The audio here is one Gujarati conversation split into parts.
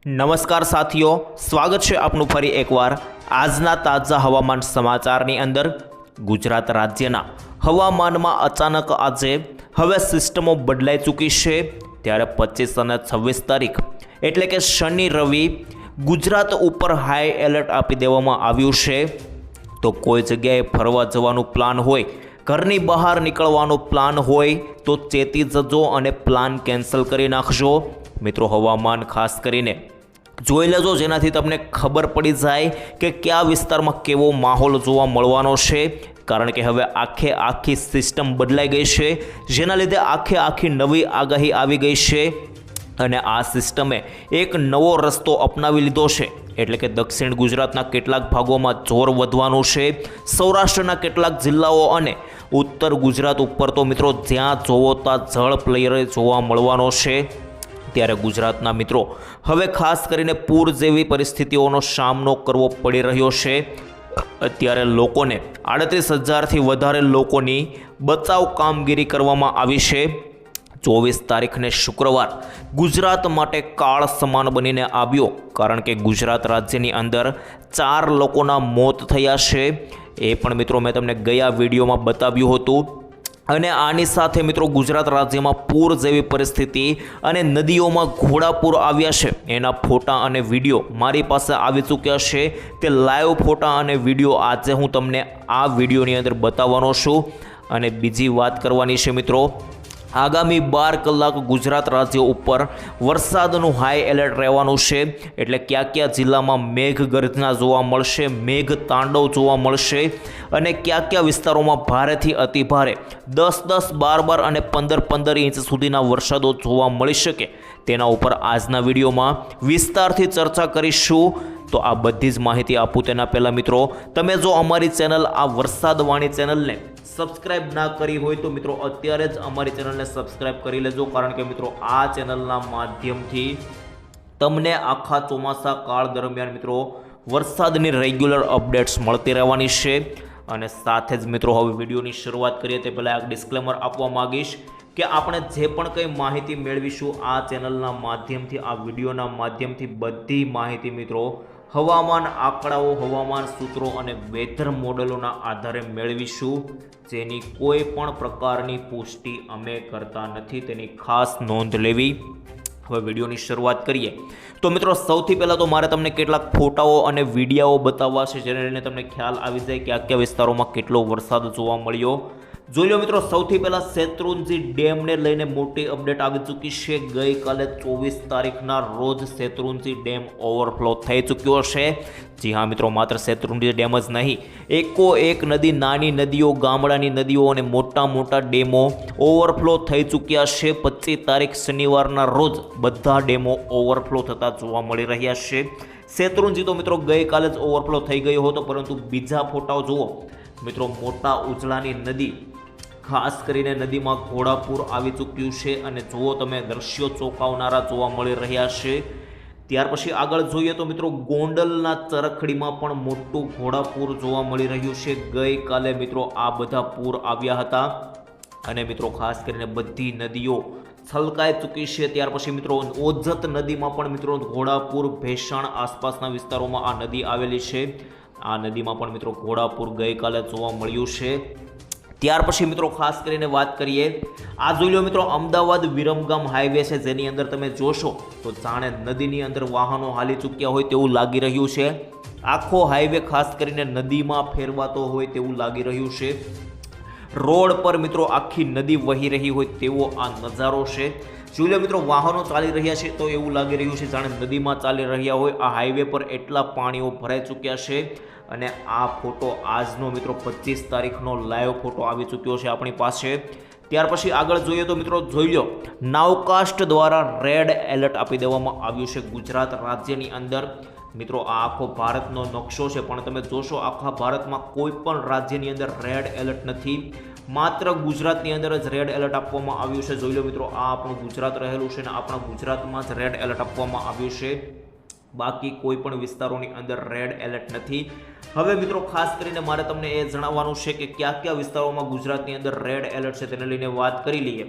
નમસ્કાર સાથીઓ, સ્વાગત છે આપનું ફરી એકવાર આજના તાજા હવામાન સમાચારની અંદર। ગુજરાત રાજ્યના હવામાનમાં અચાનક આજે હવે સિસ્ટમો બદલાઈ ચૂકી છે, ત્યારે 25 અને 26 તારીખ એટલે કે શનિ રવિ ગુજરાત ઉપર હાઈ એલર્ટ આપી દેવામાં આવ્યું છે। તો કોઈ જગ્યાએ ફરવા જવાનું પ્લાન હોય, ઘરની બહાર નીકળવાનો પ્લાન હોય તો ચેતી જજો અને પ્લાન કેન્સલ કરી નાખજો। મિત્રો, હવામાન ખાસ કરીને જોઈ લેજો, જેનાથી તમને ખબર પડી જાય કે કયા વિસ્તારમાં કેવો માહોલ જોવા મળવાનો છે, કારણ કે હવે આખી સિસ્ટમ બદલાઈ ગઈ છે, જેના લીધે આખી નવી આગાહી આવી ગઈ છે અને આ સિસ્ટમે એક નવો રસ્તો અપનાવી લીધો છે। એટલે કે દક્ષિણ ગુજરાતના કેટલાક ભાગોમાં જોર વધવાનું છે, સૌરાષ્ટ્રના કેટલાક જિલ્લાઓ અને ઉત્તર ગુજરાત ઉપર તો મિત્રો જ્યાં જોવો ત્યાં જળપ્લય જોવા મળવાનો છે। ત્યારે ગુજરાતના મિત્રો હવે ખાસ કરીને પૂર જેવી પરિસ્થિતિઓનો સામનો કરવો પડી રહ્યો છે। અત્યારે લોકોને 38,000થી વધારે લોકોની બચાવ કામગીરી કરવામાં આવી છે। 24 તારીખને શુક્રવાર ગુજરાત માટે કાળ સમાન બનીને આવ્યો, કારણ કે ગુજરાત રાજ્યની અંદર 4 લોકોના મોત થયા છે। એ પણ મિત્રો મેં તમને ગયા વિડીયોમાં બતાવ્યું હતું। અને આની સાથે મિત્રો ગુજરાત રાજ્યમાં પૂર જેવી પરિસ્થિતિ અને નદીઓમાં ઘોડાપૂર આવ્યા છે, એના ફોટા અને વિડીયો મારી પાસે આવી ચૂક્યા છે। તે લાઈવ ફોટા અને વિડીયો આજે હું તમને આ વિડીયોની અંદર બતાવવાનો છું। અને બીજી વાત કરવાની છે મિત્રો, આગામી 12 કલાક ગુજરાત રાજ્ય ઉપર વરસાદનું હાઈ એલર્ટ રહેવાનું છે। એટલે કયા જિલ્લામાં મેઘગર્જના જોવા મળશે, મેઘ તાંડવ જોવા મળશે અને કયા વિસ્તારોમાં ભારેથી અતિભારે 10-10, 12-12 અને 15-15 ઇંચ સુધીના વરસાદો જોવા મળી શકે, તેના ઉપર આજના વિડીયોમાં વિસ્તારથી ચર્ચા કરીશું। તો આ બધી જ માહિતી આપું તેના પહેલાં મિત્રો, તમે જો અમારી ચેનલ આ વરસાદવાણી ચેનલને સબસ્ક્રાઇબ ના કરી હોય તો મિત્રો અત્યારે જ અમારી ચેનલને સબસ્ક્રાઇબ કરી લેજો, કારણ કે મિત્રો આ ચેનલના માધ્યમથી તમને આખા ચોમાસા કાળ દરમિયાન મિત્રો વરસાદની રેગ્યુલર અપડેટ્સ મળતી રહેવાની છે। અને સાથે જ મિત્રો હવે વિડીયોની શરૂઆત કરીએ તે પહેલાં એક ડિસ્ક્લેમર આપવા માંગીશ કે આપણે જે પણ કંઈ માહિતી મેળવીશું આ ચેનલના માધ્યમથી, આ વિડીયોના માધ્યમથી બધી માહિતી મિત્રો હવામાન આંકડાઓ, હવામાન સૂત્રો અને વેધર મોડેલોના આધારે મેળવીશું, જેની કોઈ પણ પ્રકારની પુષ્ટિ અમે કરતા નથી, તેની ખાસ નોંધ લેવી। હવે વિડીયોની શરૂઆત કરીએ તો મિત્રો સૌથી પહેલાં તો મારે તમને કેટલાક ફોટાઓ અને વિડીયાઓ બતાવવા છે, જેને લઈને તમને ખ્યાલ આવી જાય કે કયા વિસ્તારોમાં કેટલો વરસાદ જોવા મળ્યો। જોઈ લો મિત્રો, સૌથી પહેલાં શેત્રુંજી ડેમને લઈને મોટી અપડેટ આવી ચૂકી છે। ગઈકાલે 24 તારીખના રોજ શેત્રુંજી ડેમ ઓવરફ્લો થઈ ચૂક્યો છે। જી હા મિત્રો, માત્ર શેત્રુંજી ડેમ જ નહીં, એક નદી, નાની નદીઓ, ગામડાની નદીઓ અને મોટા ડેમો ઓવરફ્લો થઈ ચૂક્યા છે। 25 તારીખ શનિવારના રોજ બધા ડેમો ઓવરફ્લો થતા જોવા મળી રહ્યા છે। શેત્રુંજી તો મિત્રો ગઈકાલે જ ઓવરફ્લો થઈ ગયો હતો, પરંતુ બીજા ફોટાઓ જુઓ મિત્રો, મોટા ઉજળાની નદી, ખાસ કરીને નદીમાં ઘોડાપૂર આવી ચૂક્યું છે અને જુઓ તમે દ્રશ્યો ચોંકાવનારા જોવા મળી રહ્યા છે। ત્યાર પછી આગળ જોઈએ તો મિત્રો ગોંડલના ચરખડીમાં પણ મોટું ઘોડાપૂર જોવા મળી રહ્યું છે। ગઈકાલે મિત્રો આ બધા પૂર આવ્યા હતા અને મિત્રો ખાસ કરીને બધી નદીઓ છલકાઈ ચૂકી છે। ત્યાર પછી મિત્રો ઓજત નદીમાં પણ મિત્રો ઘોડાપૂર, ભેસાણ આસપાસના વિસ્તારોમાં આ નદી આવેલી છે, આ નદીમાં પણ મિત્રો ઘોડાપૂર ગઈકાલે જોવા મળ્યું છે। ત્યાર પછી મિત્રો ખાસ કરીને વાત કરીએ, આ જોઈ લો મિત્રો અમદાવાદ વિરમગામ હાઈવે છે, જેની અંદર તમે જોશો તો જાણે નદીની અંદર વાહનો હાલી ચૂક્યા હોય તેવું લાગી રહ્યું છે। આખો હાઈવે ખાસ કરીને નદીમાં ફેરવાતો હોય તેવું લાગી રહ્યું છે। રોડ પર મિત્રો આખી નદી વહી રહી હોય તેવો આ નજારો છે। જોઈ લો મિત્રો, વાહનો ચાલી રહ્યા છે તો એવું લાગી રહ્યું છે જાણે નદીમાં ચાલી રહ્યા હોય। આ હાઈવે પર એટલા પાણીઓ ભરાઈ ચૂક્યા છે અને આ ફોટો આજનો મિત્રો 25 તારીખનો લાઈવ ફોટો આવી ચૂક્યો છે આપણી પાસે। ત્યાર પછી આગળ જોઈએ તો મિત્રો જોઈ લો, નાવકાસ્ટ દ્વારા રેડ એલર્ટ આપી દેવામાં આવ્યું છે ગુજરાત રાજ્યની અંદર। મિત્રો આ આખો ભારતનો નકશો છે, પણ તમે જોશો આખા ભારતમાં કોઈ પણ રાજ્યની અંદર રેડ એલર્ટ નથી, માત્ર ગુજરાતની અંદર જ રેડ એલર્ટ આપવામાં આવ્યું છે। જોઈ લો મિત્રો, આ આપણું ગુજરાત રહેલું છે અને આપણા ગુજરાતમાં જ રેડ એલર્ટ આપવામાં આવ્યું છે, બાકી કોઈ પણ વિસ્તારોની અંદર રેડ એલર્ટ નથી। હવે મિત્રો ખાસ કરીને મારે તમને એ જણાવવાનું છે કે કયા વિસ્તારોમાં ગુજરાતની અંદર રેડ એલર્ટ છે તેને લઈને વાત કરી લઈએ।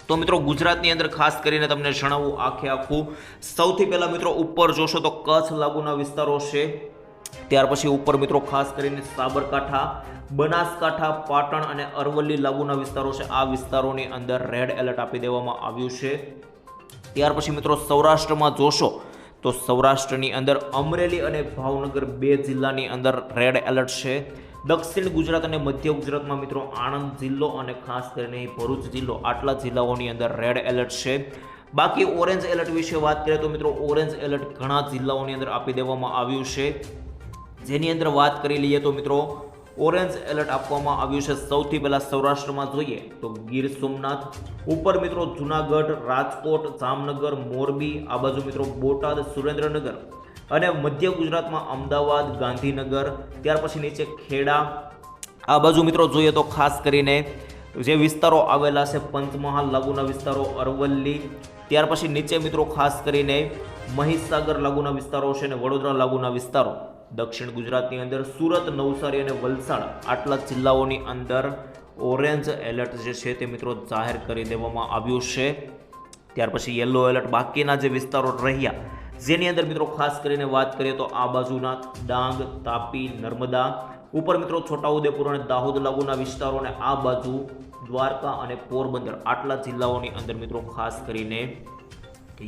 તો મિત્રો ગુજરાતની અંદર ખાસ કરીને તમને જણાવું આખું સૌથી પહેલા મિત્રો ઉપર જોશો તો કચ્છ લાગુના વિસ્તારો છે, ત્યાર પછી ઉપર મિત્રો ખાસ કરીને સાબરકાંઠા, બનાસકાંઠા, પાટણ અને અરવલ્લી લાગુના વિસ્તારો છે. આ વિસ્તારોની અંદર રેડ એલર્ટ આપી દેવામાં આવ્યું છે. ત્યાર પછી મિત્રો સૌરાષ્ટ્રમાં જોશો તો સૌરાષ્ટ્રની અંદર અમરેલી અને ભાવનગર 2 જિલ્લાની અંદર રેડ એલર્ટ છે. દક્ષિણ ગુજરાત અને મધ્ય ગુજરાતમાં મિત્રો આણંદ જિલ્લો અને ખાસ કરીને ભરૂચ જિલ્લો, આટલા જિલ્લાઓની અંદર રેડ એલર્ટ છે. બાકી ઓરેન્જ એલર્ટ વિશે વાત કરીએ તો મિત્રો ઓરેન્જ એલર્ટ ઘણા જિલ્લાઓની અંદર આપી દેવામાં આવ્યું છે. જેની અંદર વાત કરી લઈએ તો મિત્રો ઓરેન્જ એલર્ટ આપવામાં આવ્યું છે. સૌથી પહેલા સૌરાષ્ટ્રમાં જોઈએ તો ગીર સોમનાથ, ઉપર મિત્રો જુનાગઢ, રાજકોટ, જામનગર, મોરબી, આ બાજુ મિત્રો બોટાદ, સુરેન્દ્રનગર અને મધ્ય ગુજરાતમાં અમદાવાદ, ગાંધીનગર, ત્યાર પછી નીચે ખેડા, આ બાજુ મિત્રો જોઈએ તો ખાસ કરીને જે વિસ્તારો આવેલા છે પંચમહાલ લાગુના વિસ્તારો, અરવલ્લી, ત્યાર પછી નીચે મિત્રો ખાસ કરીને મહીસાગર લાગુના વિસ્તારો છે અને વડોદરા લાગુના વિસ્તારો. દક્ષિણ ગુજરાતની અંદર સુરત, નવસારી અને વલસાડ, આટલા જિલ્લાઓની અંદર ઓરેન્જ એલર્ટ જે છે તે મિત્રો જાહેર કરી દેવામાં આવ્યું છે. ત્યાર પછી યલો એલર્ટ બાકીના જે વિસ્તારો રહ્યા, જેની અંદર મિત્રો ખાસ કરીને વાત કરીએ તો આ બાજુના ડાંગ, તાપી, નર્મદા, ઉપર મિત્રો છોટાઉદેપુર અને દાહોદ લાગુના વિસ્તારો અને આ બાજુ દ્વારકા અને પોરબંદર, આટલા જિલ્લાઓની અંદર મિત્રો ખાસ કરીને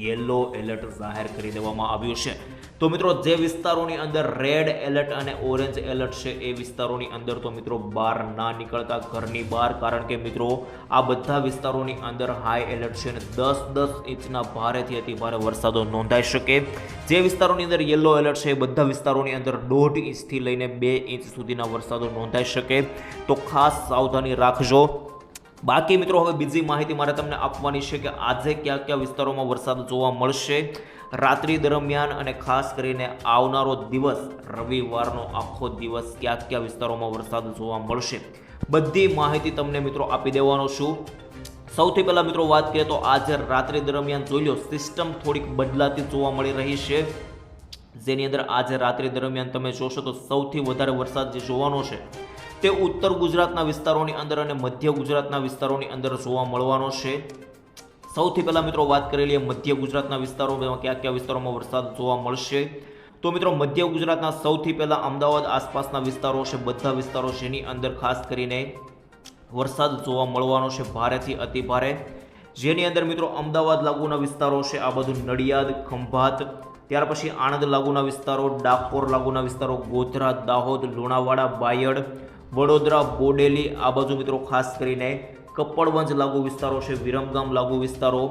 યલો એલર્ટ જાહેર કરી દેવામાં આવ્યું છે. તો મિત્રો જે વિસ્તારોની અંદર રેડ એલર્ટ અને ઓરેન્જ એલર્ટ છે એ વિસ્તારોની અંદર તો મિત્રો બહાર ના નીકળતા, ઘરની બહાર, કારણ કે મિત્રો આ બધા વિસ્તારોની અંદર હાઈ એલર્ટ છે અને 10-10 ઇંચના ભારેથી અતિ ભારે વરસાદો નોંધાઈ શકે. જે વિસ્તારોની અંદર યલો એલર્ટ છે એ બધા વિસ્તારોની અંદર 1.5 ઇંચથી લઈને 2 ઇંચ સુધીના વરસાદો નોંધાઈ શકે. તો ખાસ સાવધાની રાખજો. બાકી મિત્રો હવે બીજી માહિતી મારે તમને આપવાની છે કે આજે કયા કયા વિસ્તારોમાં વરસાદ જોવા મળશે રાત્રિ દરમિયાન અને ખાસ કરીને આવનારો દિવસ રવિવારનો આખો દિવસ કયા કયા વિસ્તારોમાં વરસાદ જોવા મળશે, બધી માહિતી તમને મિત્રો આપી દેવાનો છું. સૌથી પહેલા મિત્રો વાત કરીએ તો આજે રાત્રિ દરમિયાન જોઈ લો સિસ્ટમ થોડીક બદલાતી જોવા મળી રહી છે. જેની અંદર આજે રાત્રિ દરમિયાન તમે જોશો તો સૌથી વધારે વરસાદ જે જોવાનો છે તે ઉત્તર ગુજરાતના વિસ્તારોની અંદર અને મધ્ય ગુજરાતના વિસ્તારોની અંદર જોવા મળવાનો છે. સૌથી પહેલા મિત્રો વાત કરી લઈએ મધ્ય ગુજરાતના વિસ્તારોમાં કયા કયા વિસ્તારોમાં વરસાદ જોવા મળશે. તો મિત્રો મધ્ય ગુજરાતના સૌથી પહેલા અમદાવાદ આસપાસના વિસ્તારો છે, બધા વિસ્તારો જેની અંદર ખાસ કરીને વરસાદ જોવા મળવાનો છે ભારેથી અતિ ભારે. જેની અંદર મિત્રો અમદાવાદ લાગુના વિસ્તારો છે, આ બધું નડિયાદ, ખંભાત, ત્યાર પછી આણંદ લાગુના વિસ્તારો, ડાકોર લાગુના વિસ્તારો, ગોધરા, દાહોદ, લુણાવાડા, બાયડ, વડોદરા, બોડેલી, આ બાજુ મિત્રો ખાસ કરીને કપડવંજ લાગુ વિસ્તારો છે, વિરમગામ લાગુ વિસ્તારો,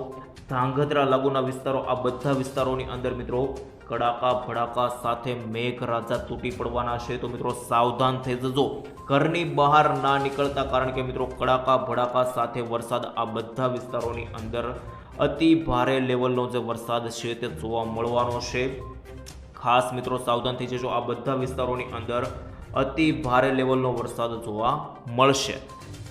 ધાંગધ્રા લાગુના વિસ્તારો, આ બધા વિસ્તારોની અંદર મિત્રો કડાકા ભડાકા સાથે મેઘરાજા તૂટી પડવાના છે. તો મિત્રો સાવધાન થઈ જજો, ઘરની બહાર ના નીકળતા, કારણ કે મિત્રો કડાકા ભડાકા સાથે વરસાદ આ બધા વિસ્તારોની અંદર અતિ ભારે લેવલનો જે વરસાદ છે તે જોવા મળવાનો છે. ખાસ મિત્રો સાવધાન થઈ જજો, આ બધા વિસ્તારોની અંદર અતિ ભારે લેવલનો વરસાદ જોવા મળશે.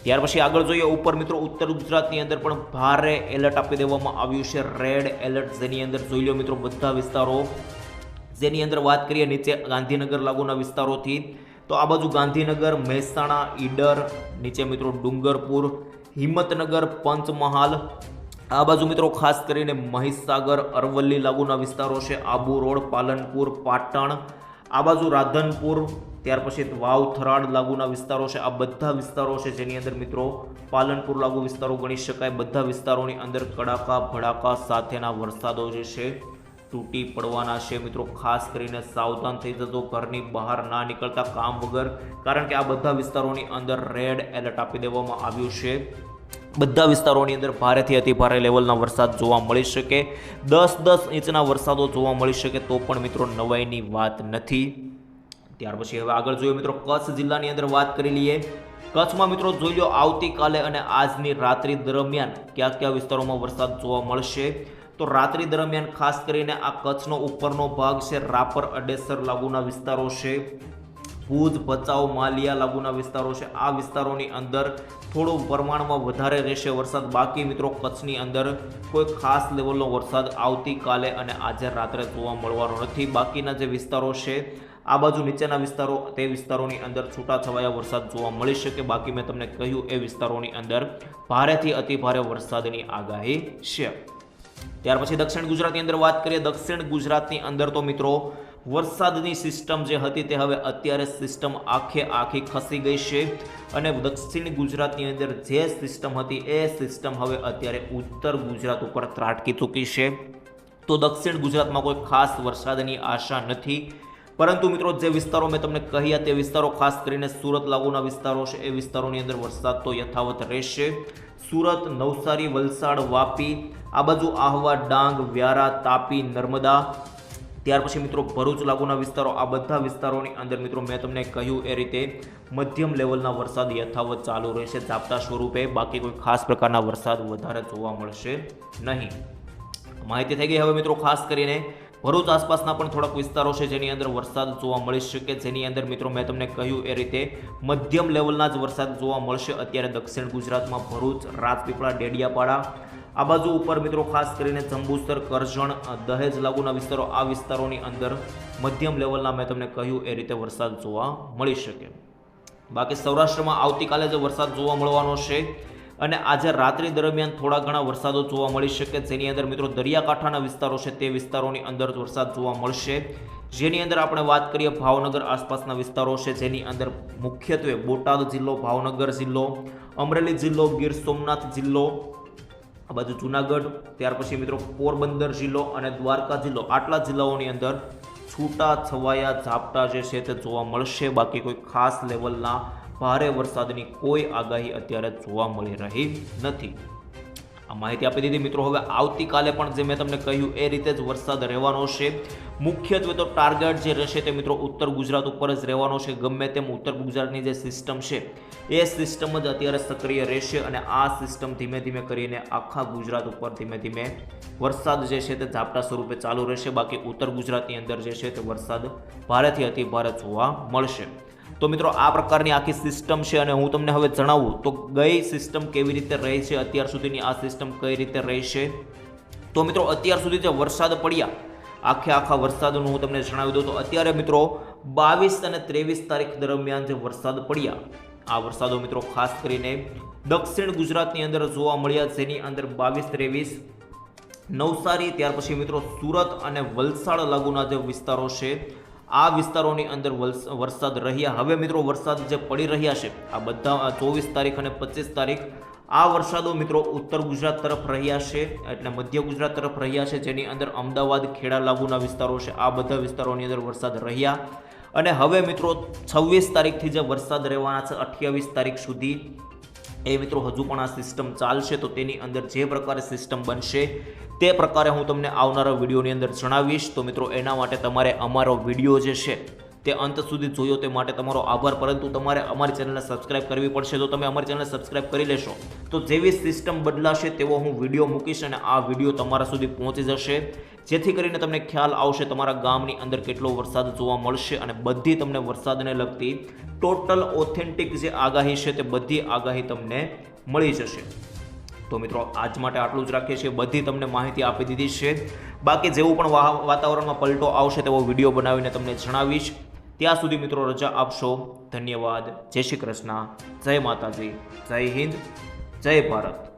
ત્યાર પછી આગળ જોઈએ ઉપર મિત્રો ઉત્તર ગુજરાતની અંદર પણ ભારે એલર્ટ આપી દેવામાં આવ્યું છે, રેડ એલર્ટ. જેની અંદર જોઈ લો મિત્રો બધા વિસ્તારો, જેની અંદર વાત કરીએ નીચે ગાંધીનગર લાગુના વિસ્તારોથી તો આ બાજુ ગાંધીનગર, મહેસાણા, ઈડર, નીચે મિત્રો ડુંગરપુર, હિંમતનગર, પંચમહાલ, આ બાજુ મિત્રો ખાસ કરીને મહીસાગર, અરવલ્લી લાગુના વિસ્તારો છે, આબુ રોડ, પાલનપુર, પાટણ, આ બાજુ રાધનપુર, ત્યાર પછી વાવ, થરાદ લાગુના વિસ્તારો છે. આ બધા વિસ્તારો છે જેની અંદર મિત્રો પાલનપુર લાગુ વિસ્તારો ગણી શકાય. બધા વિસ્તારોની અંદર કડાકા ભડાકા સાથેના વરસાદો જે છે તૂટી પડવાના છે. મિત્રો ખાસ કરીને સાવધાન થઈ જજો, ઘરની બહાર ના નીકળતા કામ વગર, કારણ કે આ બધા વિસ્તારોની અંદર રેડ એલર્ટ આપી દેવામાં આવ્યું છે. બધા વિસ્તારોની અંદર ભારેથી અતિ ભારે લેવલના વરસાદ જોવા મળી શકે, 10-10 ઇંચના વરસાદો જોવા મળી શકે તો પણ મિત્રો નવાઈની વાત નથી. ત્યાર પછી હવે આગળ જોઈએ મિત્રો કચ્છ જિલ્લાની અંદર વાત કરી લઈએ. કચ્છમાં મિત્રો જોઈ લો આવતીકાલે અને આજની રાત્રિ દરમિયાન કયા કયા વિસ્તારોમાં વરસાદ જોવા મળશે. તો રાત્રિ દરમિયાન ખાસ કરીને આ કચ્છનો ઉપરનો ભાગ છે, રાપર, અડેસર લાગુના વિસ્તારો છે, ભુજ, ભચાઉ, માલિયા લાગુના વિસ્તારો છે. આ વિસ્તારોની અંદર થોડો પ્રમાણમાં વધારે રહેશે વરસાદ. બાકી મિત્રો કચ્છની અંદર કોઈ ખાસ લેવલનો વરસાદ આવતીકાલે અને આજે રાત્રે જોવા મળવાનો નથી. બાકીના જે વિસ્તારો છે આ બાજુ નીચેના વિસ્તારો તે વિસ્તારોની અંદર છૂટાછવાયા વરસાદ જોવા મળી શકે. બાકી મેં તમને કહ્યું એ વિસ્તારોની અંદર ભારેથી અતિ ભારે વરસાદની આગાહી છે. ત્યાર પછી દક્ષિણ ગુજરાતની અંદર વાત કરીએ. દક્ષિણ ગુજરાતની અંદર તો મિત્રો વરસાદની સિસ્ટમ જે હતી તે હવે અત્યારે સિસ્ટમ આખી ખસી ગઈ છે અને દક્ષિણ ગુજરાતની અંદર જે સિસ્ટમ હતી એ સિસ્ટમ હવે અત્યારે ઉત્તર ગુજરાત ઉપર ત્રાટકી ચૂકી છે. તો દક્ષિણ ગુજરાતમાં કોઈ ખાસ વરસાદની આશા નથી. પરંતુ મિત્રો જે વિસ્તારો મેં તમને કહ્યા તે વિસ્તારો ખાસ કરીને સુરત લાગુના વિસ્તારો છે એ વિસ્તારોની અંદર વરસાદ તો યથાવત રહેશે. સુરત, નવસારી, વલસાડ, વાપી, આ બાજુ આહવા, ડાંગ, વ્યારા, તાપી, નર્મદા, ત્યાર પછી મિત્રો ભરૂચ લાગુના વિસ્તારો, આ બધા વિસ્તારોની અંદર મિત્રો મેં તમને કહ્યું એ રીતે મધ્યમ લેવલના વરસાદ યથાવત ચાલુ રહેશે ઝાપટા સ્વરૂપે. બાકી કોઈ ખાસ પ્રકારના વરસાદ વધારે જોવા મળશે નહીં. માહિતી થઈ ગઈ. હવે મિત્રો ખાસ કરીને ભરૂચ આસપાસના પણ થોડાક વિસ્તારો છે જેની અંદર વરસાદ જોવા મળી શકે, જેની અંદર મિત્રો મેં તમને કહ્યું એ રીતે મધ્યમ લેવલના જ વરસાદ જોવા મળશે અત્યારે દક્ષિણ ગુજરાતમાં. ભરૂચ, રાજપીપળા, ડેડિયાપાડા, આ બાજુ ઉપર મિત્રો ખાસ કરીને જંબુસર, કરજણ, દહેજ લાગુના વિસ્તારો, આ વિસ્તારોની અંદર મધ્યમ લેવલના મેં તમને કહ્યું એ રીતે વરસાદ જોવા મળી શકે. બાકી સૌરાષ્ટ્રમાં આવતીકાલે જે વરસાદ જોવા મળવાનો છે અને આજે રાત્રિ દરમિયાન થોડા ઘણા વરસાદો જોવા મળી શકે, જેની અંદર મિત્રો દરિયાકાંઠાના વિસ્તારો છે તે વિસ્તારોની અંદર વરસાદ જોવા મળશે. જેની અંદર આપણે વાત કરીએ ભાવનગર આસપાસના વિસ્તારો છે જેની અંદર મુખ્યત્વે બોટાદ જિલ્લો, ભાવનગર જિલ્લો, અમરેલી જિલ્લો, ગીર સોમનાથ જિલ્લો, આ બાજુ જુનાગઢ, ત્યાર પછી મિત્રો પોરબંદર જિલ્લો અને દ્વારકા જિલ્લો, આટલા જિલ્લાઓની અંદર છૂટા છવાયા ઝાપટા જે છે તે જોવા મળશે. બાકી કોઈ ખાસ લેવલના ભારે વરસાદની કોઈ આગાહી અત્યારે જોવા મળી રહી નથી. આ માહિતી આપી દીધી મિત્રો. હવે આવતીકાલે પણ જે મેં તમને કહ્યું એ રીતે જ વરસાદ રહેવાનો છે. મુખ્યત્વે તો ટાર્ગેટ જે રહેશે તે મિત્રો ઉત્તર ગુજરાત ઉપર જ રહેવાનો છે. ગમે તેમ ઉત્તર ગુજરાતની જે સિસ્ટમ છે એ સિસ્ટમ જ અત્યારે સક્રિય રહેશે અને આ સિસ્ટમ ધીમે ધીમે કરીને આખા ગુજરાત ઉપર ધીમે ધીમે વરસાદ જે છે તે ઝાપટા સ્વરૂપે ચાલુ રહેશે. બાકી ઉત્તર ગુજરાતની અંદર જે છે તે વરસાદ ભારેથી અતિ ભારે જોવા મળશે. તો મિત્રો આ પ્રકારની આખી સિસ્ટમ છે અને હું તમને હવે જણાવું તો ગઈ સિસ્ટમ કેવી રીતે રહી છે, અત્યાર સુધીની આ સિસ્ટમ કઈ રીતે રહી છે. તો મિત્રો અત્યાર સુધી જે વરસાદ પડ્યા આખા વરસાદનું હું તમને જણાવી દઉં તો અત્યારે મિત્રો 22 અને 23 તારીખ દરમિયાન જે વરસાદ પડ્યા આ વરસાદો મિત્રો ખાસ કરીને દક્ષિણ ગુજરાતની અંદર જોવા મળ્યા, જેની અંદર 22-23 નવસારી, ત્યાર પછી મિત્રો સુરત અને વલસાડ લાગુના જે વિસ્તારો છે આ વિસ્તારોની અંદર વરસાદ રહ્યા. હવે મિત્રો વરસાદ જે પડી રહ્યા છે આ બધા 24 તારીખ અને 25 તારીખ આ વરસાદો મિત્રો ઉત્તર ગુજરાત તરફ રહ્યા છે, એટલે મધ્ય ગુજરાત તરફ રહ્યા છે, જેની અંદર અમદાવાદ, ખેડા લાગુના વિસ્તારો છે આ બધા વિસ્તારોની અંદર વરસાદ રહ્યા. અને હવે મિત્રો 26 તારીખથી જે વરસાદ રહેવાના છે 28 તારીખ સુધી એ મિત્રો હજુ પણ આ સિસ્ટમ ચાલશે. તો તેની અંદર જે પ્રકારે સિસ્ટમ બનશે તે પ્રકારે હું તમને આવનારા વિડીયોની અંદર જણાવીશ. તો મિત્રો એના માટે તમારે અમારો વિડીયો જે છે તે અંત સુધી જોયો તે માટે તમારો આભાર. પરંતુ તમારે અમારી ચેનલને સબસ્ક્રાઇબ કરવી પડશે. તો તમે અમારી ચેનલને સબસ્ક્રાઇબ કરી લેશો તો જેવી સિસ્ટમ બદલાશે તેવો હું વિડીયો મૂકીશ અને આ વિડીયો તમારા સુધી પહોંચી જશે, જેથી કરીને તમને ખ્યાલ આવશે તમારા ગામની અંદર કેટલો વરસાદ જોવા મળશે અને બધી તમને વરસાદને લગતી ટોટલ ઓથેન્ટિક જે આગાહી છે તે બધી આગાહી તમને મળી જશે. તો મિત્રો આજ માટે આટલું જ રાખીએ છીએ. બધી તમને માહિતી આપી દીધી છે. બાકી જેવું પણ વાતાવરણમાં પલટો આવશે તેવો વિડીયો બનાવીને તમને જણાવીશ. ત્યાં સુધી મિત્રો રજા આપશો. ધન્યવાદ. જય શ્રી કૃષ્ણ. જય માતાજી. જય હિન્દ. જય ભારત.